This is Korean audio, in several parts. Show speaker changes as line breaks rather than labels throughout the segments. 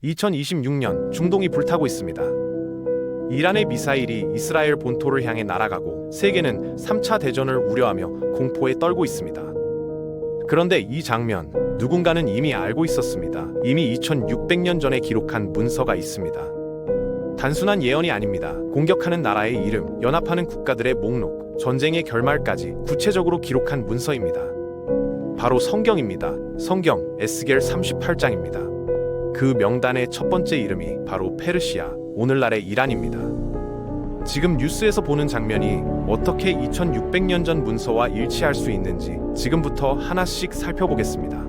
2026년 중동이 불타고 있습니다. 이란의 미사일이 이스라엘 본토를 향해 날아가고 세계는 3차 대전을 우려하며 공포에 떨고 있습니다. 그런데 이 장면, 누군가는 이미 알고 있었습니다. 이미 2600년 전에 기록한 문서가 있습니다. 단순한 예언이 아닙니다. 공격하는 나라의 이름, 연합하는 국가들의 목록, 전쟁의 결말까지 구체적으로 기록한 문서입니다. 바로 성경입니다. 성경 에스겔 38장입니다. 그 명단의 첫 번째 이름이 바로 페르시아, 오늘날의 이란입니다. 지금 뉴스에서 보는 장면이 어떻게 2600년 전 문서와 일치할 수 있는지 지금부터 하나씩 살펴보겠습니다.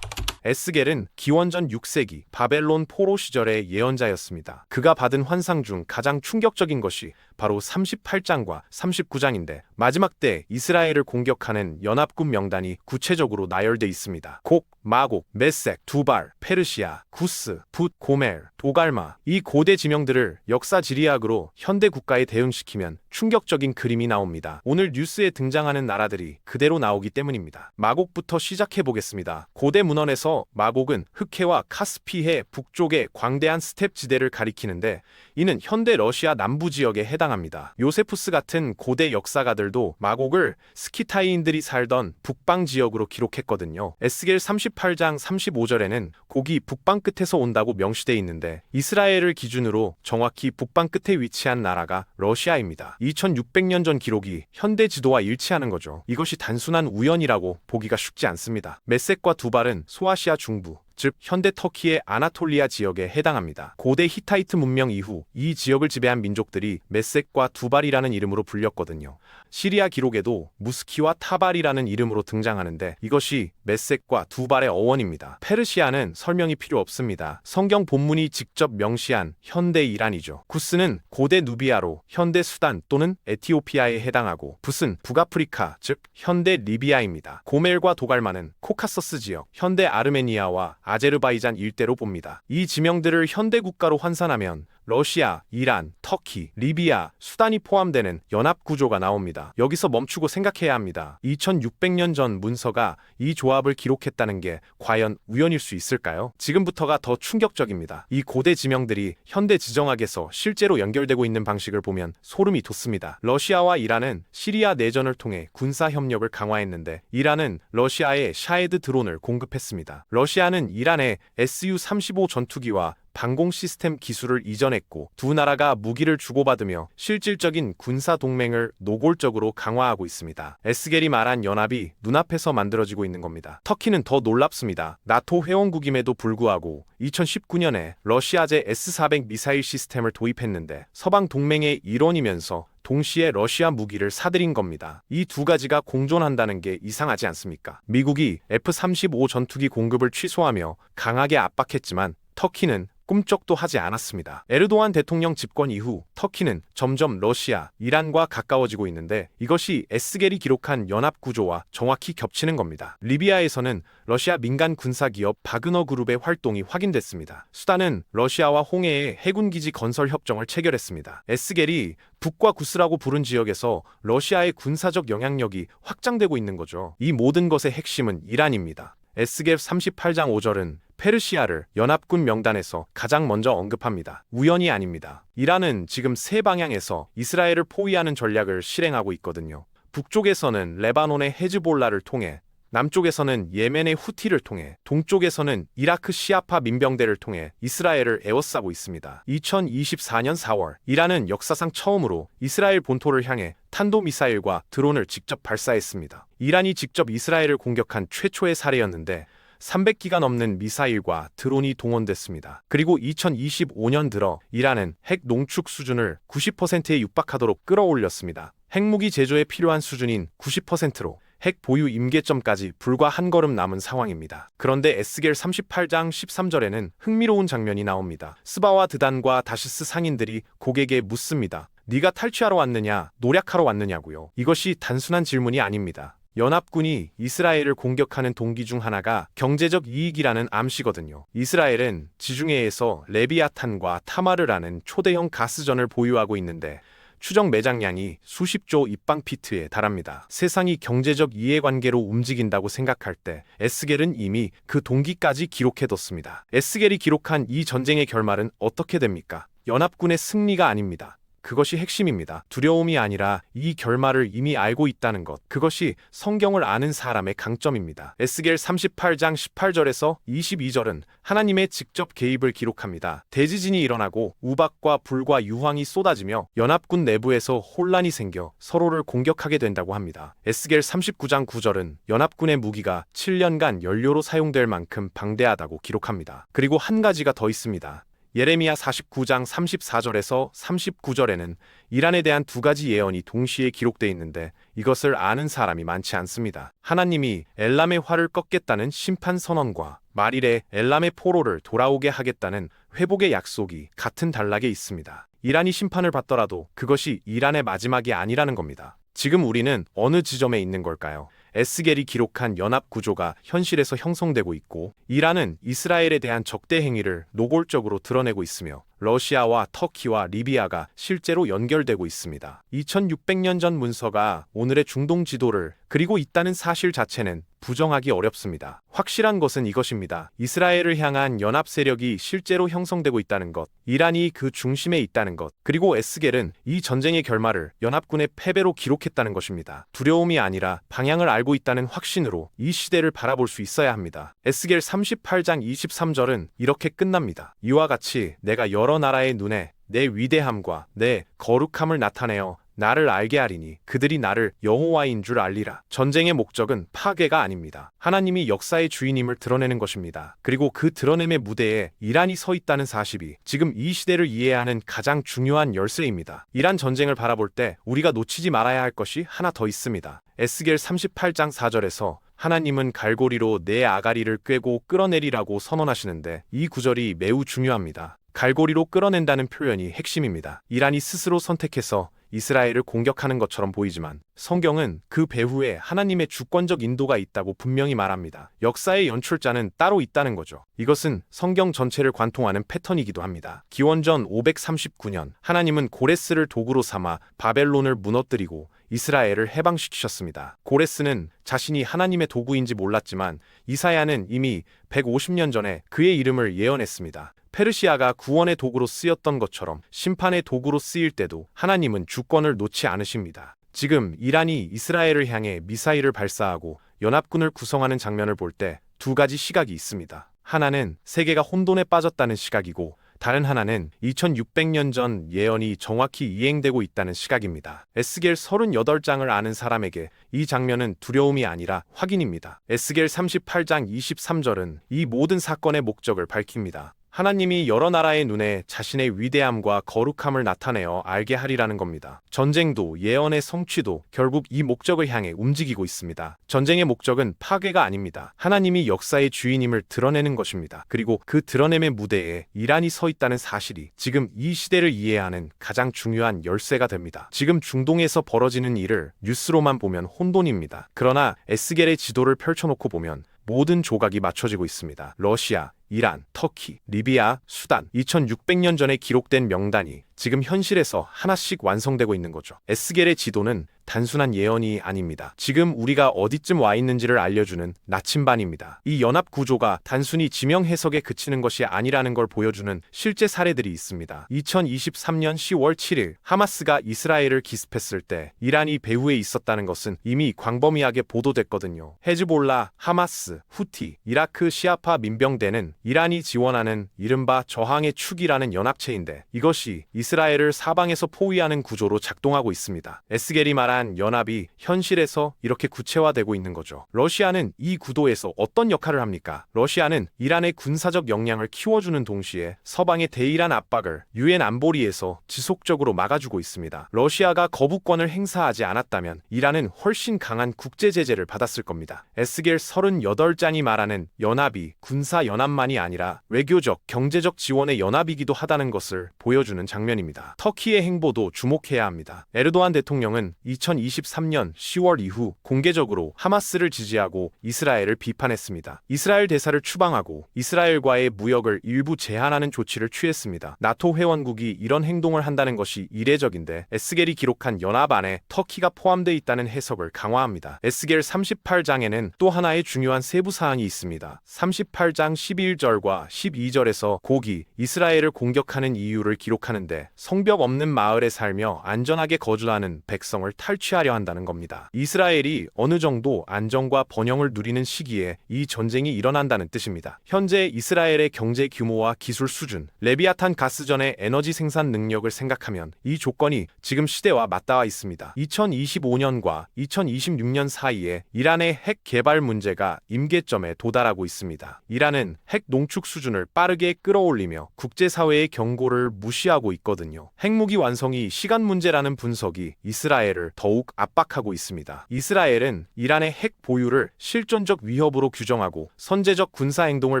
에스겔은 기원전 6세기 바벨론 포로 시절의 예언자였습니다. 그가 받은 환상 중 가장 충격적인 것이 바로 38장과 39장인데 마지막 때 이스라엘을 공격하는 연합군 명단이 구체적으로 나열돼 있습니다. 곡, 마곡, 메색, 두발, 페르시아, 구스, 붓, 고멜, 도갈마, 이 고대 지명들을 역사 지리학으로 현대 국가에 대응시키면 충격적인 그림이 나옵니다. 오늘 뉴스에 등장하는 나라들이 그대로 나오기 때문입니다. 마곡부터 시작해 보겠습니다. 고대 문헌에서 마곡은 흑해와 카스피해 북쪽의 광대한 스텝 지대를 가리키는데 이는 현대 러시아 남부 지역에 해당합니다. 요세푸스 같은 고대 역사가들도 마곡을 스키타이인들이 살던 북방 지역으로 기록했거든요. 에스겔 38장 35절에는 곡이 북방 끝에서 온다고 명시되어 있는데 이스라엘을 기준으로 정확히 북방 끝에 위치한 나라가 러시아입니다. 2600년 전 기록이 현대 지도와 일치하는 거죠. 이것이 단순한 우연이라고 보기가 쉽지 않습니다. 메섹과 두발은 소아시아 중부, 즉 현대 터키의 아나톨리아 지역에 해당합니다. 고대 히타이트 문명 이후 이 지역을 지배한 민족들이 메섹과 두발이라는 이름으로 불렸거든요. 시리아 기록에도 무스키와 타발이라는 이름으로 등장하는데 이것이 메섹과 두발의 어원입니다. 페르시아는 설명이 필요 없습니다. 성경 본문이 직접 명시한 현대 이란이죠. 구스는 고대 누비아로 현대 수단 또는 에티오피아에 해당하고 붓은 북아프리카, 즉 현대 리비아입니다. 고멜과 도갈마는 코카서스 지역, 현대 아르메니아와 아제르바이잔 일대로 봅니다. 이 지명들을 현대 국가로 환산하면 러시아, 이란, 터키, 리비아, 수단이 포함되는 연합구조가 나옵니다. 여기서 멈추고 생각해야 합니다. 2600년 전 문서가 이 조합을 기록했다는 게 과연 우연일 수 있을까요? 지금부터가 더 충격적입니다. 이 고대 지명들이 현대 지정학에서 실제로 연결되고 있는 방식을 보면 소름이 돋습니다. 러시아와 이란은 시리아 내전을 통해 군사협력을 강화했는데 이란은 러시아에 샤헤드 드론을 공급했습니다. 러시아는 이란에 Su-35 전투기와 방공 시스템 기술을 이전했고 두 나라가 무기를 주고받으며 실질적인 군사 동맹을 노골적으로 강화하고 있습니다. 에스겔이 말한 연합이 눈앞에서 만들어지고 있는 겁니다. 터키는 더 놀랍습니다. 나토 회원국임에도 불구하고 2019년에 러시아제 S-400 미사일 시스템을 도입했는데 서방 동맹의 일원이면서 동시에 러시아 무기를 사들인 겁니다. 이 두 가지가 공존한다는 게 이상하지 않습니까? 미국이 F-35 전투기 공급을 취소하며 강하게 압박했지만 터키는 꿈쩍도 하지 않았습니다. 에르도안 대통령 집권 이후 터키는 점점 러시아, 이란과 가까워지고 있는데 이것이 에스겔이 기록한 연합구조와 정확히 겹치는 겁니다. 리비아에서는 러시아 민간 군사기업 바그너 그룹의 활동이 확인됐습니다. 수단은 러시아와 홍해에 해군기지 건설 협정을 체결했습니다. 에스겔이 북과 구스라고 부른 지역에서 러시아의 군사적 영향력이 확장되고 있는 거죠. 이 모든 것의 핵심은 이란입니다. 에스겔 38장 5절은 페르시아를 연합군 명단에서 가장 먼저 언급합니다. 우연이 아닙니다. 이란은 지금 세 방향에서 이스라엘을 포위하는 전략을 실행하고 있거든요. 북쪽에서는 레바논의 헤즈볼라를 통해, 남쪽에서는 예멘의 후티를 통해, 동쪽에서는 이라크 시아파 민병대를 통해 이스라엘을 에워싸고 있습니다. 2024년 4월, 이란은 역사상 처음으로 이스라엘 본토를 향해 탄도미사일과 드론을 직접 발사했습니다. 이란이 직접 이스라엘을 공격한 최초의 사례였는데 300기가 넘는 미사일과 드론이 동원됐습니다. 그리고 2025년 들어 이란은 핵 농축 수준을 90%에 육박하도록 끌어올렸습니다. 핵무기 제조에 필요한 수준인 90%로 핵 보유 임계점까지 불과 한 걸음 남은 상황입니다. 그런데 에스겔 38장 13절에는 흥미로운 장면이 나옵니다. 스바와 드단과 다시스 상인들이 고객에게 묻습니다. 네가 탈취하러 왔느냐, 노략하러 왔느냐고요. 이것이 단순한 질문이 아닙니다. 연합군이 이스라엘을 공격하는 동기 중 하나가 경제적 이익이라는 암시거든요. 이스라엘은 지중해에서 레비아탄과 타마르라는 초대형 가스전을 보유하고 있는데 추정 매장량이 수십조 입방피트에 달합니다. 세상이 경제적 이해관계로 움직인다고 생각할 때 에스겔은 이미 그 동기까지 기록해뒀습니다. 에스겔이 기록한 이 전쟁의 결말은 어떻게 됩니까? 연합군의 승리가 아닙니다. 그것이 핵심입니다. 두려움이 아니라 이 결말을 이미 알고 있다는 것. 그것이 성경을 아는 사람의 강점입니다. 에스겔 38장 18절에서 22절은 하나님의 직접 개입을 기록합니다. 대지진이 일어나고 우박과 불과 유황이 쏟아지며 연합군 내부에서 혼란이 생겨 서로를 공격하게 된다고 합니다. 에스겔 39장 9절은 연합군의 무기가 7년간 연료로 사용될 만큼 방대하다고 기록합니다. 그리고 한 가지가 더 있습니다. 예레미야 49장 34절에서 39절에는 이란에 대한 두 가지 예언이 동시에 기록되어 있는데 이것을 아는 사람이 많지 않습니다. 하나님이 엘람의 활을 꺾겠다는 심판 선언과 말일에 엘람의 포로를 돌아오게 하겠다는 회복의 약속이 같은 단락에 있습니다. 이란이 심판을 받더라도 그것이 이란의 마지막이 아니라는 겁니다. 지금 우리는 어느 지점에 있는 걸까요? 에스겔이 기록한 연합 구조가 현실에서 형성되고 있고 이란은 이스라엘에 대한 적대 행위를 노골적으로 드러내고 있으며 러시아와 터키와 리비아가 실제로 연결되고 있습니다. 2600년 전 문서가 오늘의 중동 지도를 그리고 있다는 사실 자체는 부정하기 어렵습니다. 확실한 것은 이것입니다. 이스라엘을 향한 연합 세력이 실제로 형성되고 있다는 것, 이란이 그 중심에 있다는 것, 그리고 에스겔은 이 전쟁의 결말을 연합군의 패배로 기록했다는 것입니다. 두려움이 아니라 방향을 알고 있다는 확신으로 이 시대를 바라볼 수 있어야 합니다. 에스겔 38장 23절은 이렇게 끝납니다. 이와 같이 내가 여러 나라의 눈에 내 위대함과 내 거룩함을 나타내어 나를 알게 하리니 그들이 나를 여호와인 줄 알리라. 전쟁의 목적은 파괴가 아닙니다. 하나님이 역사의 주인임을 드러내는 것입니다. 그리고 그 드러냄의 무대에 이란이 서 있다는 사실이 지금 이 시대를 이해하는 가장 중요한 열쇠입니다. 이란 전쟁을 바라볼 때 우리가 놓치지 말아야 할 것이 하나 더 있습니다. 에스겔 38장 4절에서 하나님은 갈고리로 내 아가리를 꿰고 끌어내리라고 선언하시는데 이 구절이 매우 중요합니다. 갈고리로 끌어낸다는 표현이 핵심입니다. 이란이 스스로 선택해서 이스라엘을 공격하는 것처럼 보이지만 성경은 그 배후에 하나님의 주권적 인도가 있다고 분명히 말합니다. 역사의 연출자는 따로 있다는 거죠. 이것은 성경 전체를 관통하는 패턴이기도 합니다. 기원전 539년 하나님은 고레스를 도구로 삼아 바벨론을 무너뜨리고 이스라엘을 해방시키셨습니다. 고레스는 자신이 하나님의 도구인지 몰랐지만 이사야는 이미 150년 전에 그의 이름을 예언했습니다. 페르시아가 구원의 도구로 쓰였던 것처럼 심판의 도구로 쓰일 때도 하나님은 주권을 놓지 않으십니다. 지금 이란이 이스라엘을 향해 미사일을 발사하고 연합군을 구성하는 장면을 볼 때 두 가지 시각이 있습니다. 하나는 세계가 혼돈에 빠졌다는 시각이고 다른 하나는 2600년 전 예언이 정확히 이행되고 있다는 시각입니다. 에스겔 38장을 아는 사람에게 이 장면은 두려움이 아니라 확인입니다. 에스겔 38장 23절은 이 모든 사건의 목적을 밝힙니다. 하나님이 여러 나라의 눈에 자신의 위대함과 거룩함을 나타내어 알게 하리라는 겁니다. 전쟁도 예언의 성취도 결국 이 목적을 향해 움직이고 있습니다. 전쟁의 목적은 파괴가 아닙니다. 하나님이 역사의 주인임을 드러내는 것입니다. 그리고 그 드러냄의 무대에 이란이 서 있다는 사실이 지금 이 시대를 이해하는 가장 중요한 열쇠가 됩니다. 지금 중동에서 벌어지는 일을 뉴스로만 보면 혼돈입니다. 그러나 에스겔의 지도를 펼쳐놓고 보면 모든 조각이 맞춰지고 있습니다. 러시아, 이란, 터키, 리비아, 수단, 2600년 전에 기록된 명단이 지금 현실에서 하나씩 완성되고 있는 거죠. 에스겔의 지도는 단순한 예언이 아닙니다. 지금 우리가 어디쯤 와 있는지를 알려주는 나침반입니다. 이 연합 구조가 단순히 지명 해석에 그치는 것이 아니라는 걸 보여주는 실제 사례들이 있습니다. 2023년 10월 7일 하마스가 이스라엘을 기습했을 때 이란이 배후에 있었다는 것은 이미 광범위하게 보도됐거든요. 헤즈볼라, 하마스, 후티, 이라크 시아파 민병대는 이란이 지원하는 이른바 저항의 축이라는 연합체인데 이것이 이스라엘을 사방에서 포위하는 구조로 작동하고 있습니다. 에스겔이 말한 연합이 현실에서 이렇게 구체화되고 있는 거죠. 러시아는 이 구도에서 어떤 역할을 합니까? 러시아는 이란의 군사적 역량을 키워주는 동시에 서방의 대이란 압박을 유엔 안보리에서 지속적으로 막아주고 있습니다. 러시아가 거부권을 행사하지 않았다면 이란은 훨씬 강한 국제 제재를 받았을 겁니다. 에스겔 38장이 말하는 연합이 군사 연합만이 아니라 외교적, 경제적 지원의 연합이기도 하다는 것을 보여주는 장면입니다. 터키의 행보도 주목해야 합니다. 에르도안 대통령은 2023년 10월 이후 공개적으로 하마스를 지지하고 이스라엘을 비판했습니다. 이스라엘 대사를 추방하고 이스라엘과의 무역을 일부 제한하는 조치를 취했습니다. 나토 회원국이 이런 행동을 한다는 것이 이례적인데 에스겔이 기록한 연합 안에 터키가 포함되어 있다는 해석을 강화합니다. 에스겔 38장에는 또 하나의 중요한 세부 사항이 있습니다. 38장 11절과 12절에서 곡이 이스라엘을 공격하는 이유를 기록하는데 성벽 없는 마을에 살며 안전하게 거주하는 백성을 탈취하려 한다는 겁니다. 이스라엘이 어느 정도 안정과 번영을 누리는 시기에 이 전쟁이 일어난다는 뜻입니다. 현재 이스라엘의 경제 규모와 기술 수준, 레비아탄 가스전의 에너지 생산 능력을 생각하면 이 조건이 지금 시대와 맞닿아 있습니다. 2025년과 2026년 사이에 이란의 핵 개발 문제가 임계점에 도달하고 있습니다. 이란은 핵 농축 수준을 빠르게 끌어올리며 국제사회의 경고를 무시하고 있거든요. 핵무기 완성이 시간 문제라는 분석이 이스라엘을 더욱 압박하고 있습니다. 이스라엘은 이란의 핵 보유를 실존적 위협으로 규정하고 선제적 군사행동을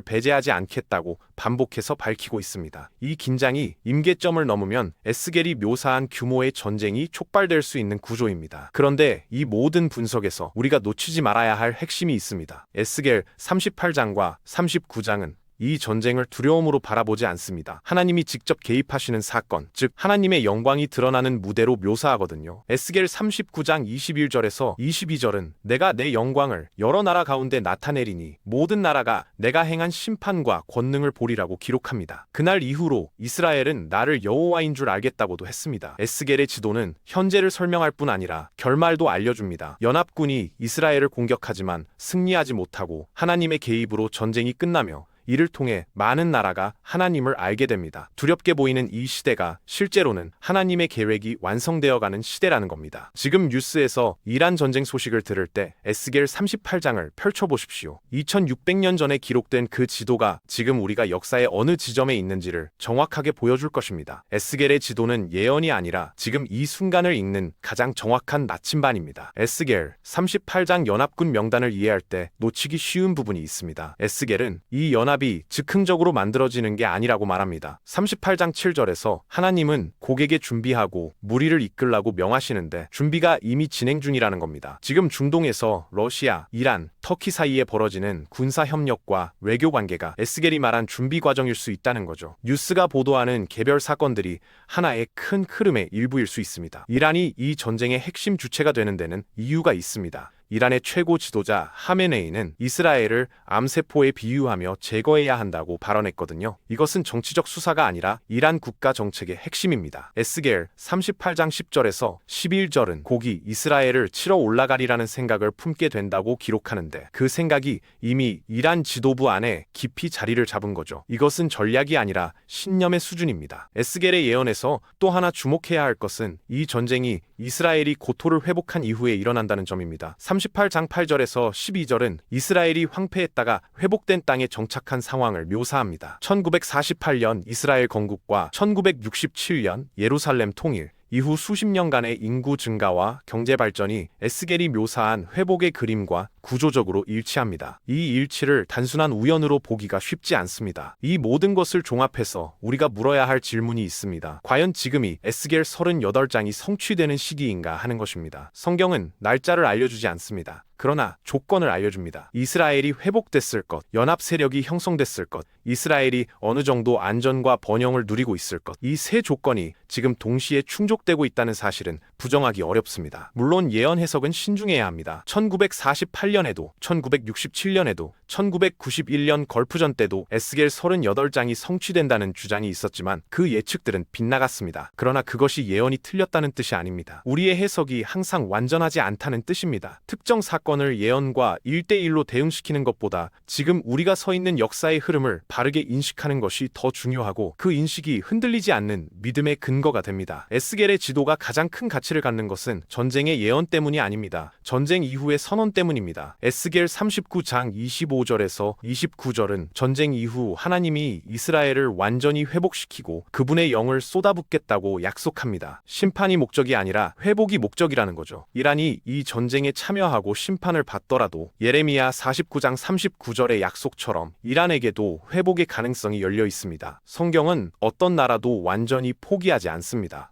배제하지 않겠다고 반복해서 밝히고 있습니다. 이 긴장이 임계점을 넘으면 에스겔이 묘사한 규모의 전쟁이 촉발될 수 있는 구조입니다. 그런데 이 모든 분석에서 우리가 놓치지 말아야 할 핵심이 있습니다. 에스겔 38장과 39장은 이 전쟁을 두려움으로 바라보지 않습니다. 하나님이 직접 개입하시는 사건, 즉 하나님의 영광이 드러나는 무대로 묘사하거든요. 에스겔 39장 21절에서 22절은 내가 내 영광을 여러 나라 가운데 나타내리니 모든 나라가 내가 행한 심판과 권능을 보리라고 기록합니다. 그날 이후로 이스라엘은 나를 여호와인 줄 알겠다고도 했습니다. 에스겔의 지도는 현재를 설명할 뿐 아니라 결말도 알려줍니다. 연합군이 이스라엘을 공격하지만 승리하지 못하고 하나님의 개입으로 전쟁이 끝나며 이를 통해 많은 나라가 하나님을 알게 됩니다. 두렵게 보이는 이 시대가 실제로는 하나님의 계획이 완성되어가는 시대라는 겁니다. 지금 뉴스에서 이란 전쟁 소식을 들을 때 에스겔 38장을 펼쳐보십시오. 2600년 전에 기록된 그 지도가 지금 우리가 역사의 어느 지점에 있는지를 정확하게 보여줄 것입니다. 에스겔의 지도는 예언이 아니라 지금 이 순간을 읽는 가장 정확한 나침반입니다. 에스겔 38장 연합군 명단을 이해할 때 놓치기 쉬운 부분이 있습니다. 에스겔은 이 연합이 즉흥적으로 만들어지는 게 아니라고 말합니다. 38장 7절에서 하나님은 고객에 준비하고 무리를 이끌라고 명하시는데 준비가 이미 진행 중이라는 겁니다. 지금 중동에서 러시아, 이란, 터키 사이에 벌어지는 군사 협력과 외교 관계가 에스겔이 말한 준비 과정일 수 있다는 거죠. 뉴스가 보도하는 개별 사건들이 하나의 큰 흐름의 일부일 수 있습니다. 이란이 이 전쟁의 핵심 주체가 되는 데는 이유가 있습니다. 이란의 최고 지도자 하메네이는 이스라엘을 암세포에 비유하며 제거해야 한다고 발언했거든요. 이것은 정치적 수사가 아니라 이란 국가 정책의 핵심입니다. 에스겔 38장 10절에서 11절은 곡이 이스라엘을 치러 올라가리라는 생각을 품게 된다고 기록하는데 그 생각이 이미 이란 지도부 안에 깊이 자리를 잡은 거죠. 이것은 전략이 아니라 신념의 수준입니다. 에스겔의 예언에서 또 하나 주목해야 할 것은 이 전쟁이 이스라엘이 고토를 회복한 이후에 일어난다는 점입니다. 38장 8절에서 12절은 이스라엘이 황폐했다가 회복된 땅에 정착한 상황을 묘사합니다. 1948년 이스라엘 건국과 1967년 예루살렘 통일, 이후 수십 년간의 인구 증가와 경제 발전이 에스겔이 묘사한 회복의 그림과 구조적으로 일치합니다. 이 일치를 단순한 우연으로 보기가 쉽지 않습니다. 이 모든 것을 종합해서 우리가 물어야 할 질문이 있습니다. 과연 지금이 에스겔 38장이 성취되는 시기인가 하는 것입니다. 성경은 날짜를 알려주지 않습니다. 그러나 조건을 알려줍니다. 이스라엘이 회복됐을 것, 연합 세력이 형성됐을 것, 이스라엘이 어느 정도 안전과 번영을 누리고 있을 것, 이 세 조건이 지금 동시에 충족되고 있다는 사실은 부정하기 어렵습니다. 물론 예언 해석은 신중해야 합니다. 1948년에도, 1967년에도, 1991년 걸프전 때도 에스겔 38장이 성취된다는 주장이 있었지만 그 예측들은 빗나갔습니다. 그러나 그것이 예언이 틀렸다는 뜻이 아닙니다. 우리의 해석이 항상 완전하지 않다는 뜻입니다. 특정 사건을 예언과 1대1로 대응시키는 것보다 지금 우리가 서 있는 역사의 흐름을 바르게 인식하는 것이 더 중요하고 그 인식이 흔들리지 않는 믿음의 근거가 됩니다. 에스겔의 지도가 가장 큰 가치를 갖는 것은 전쟁의 예언 때문이 아닙니다. 전쟁 이후의 선언 때문입니다. 에스겔 39장 25절에서 29절은 전쟁 이후 하나님이 이스라엘을 완전히 회복시키고 그분의 영을 쏟아붓겠다고 약속합니다. 심판이 목적이 아니라 회복이 목적이라는 거죠. 이란이 이 전쟁에 참여하고 심판을 받더라도 예레미야 49장 39절의 약속처럼 이란에게도 회복의 가능성이 열려 있습니다. 성경은 어떤 나라도 완전히 포기하지 않습니다.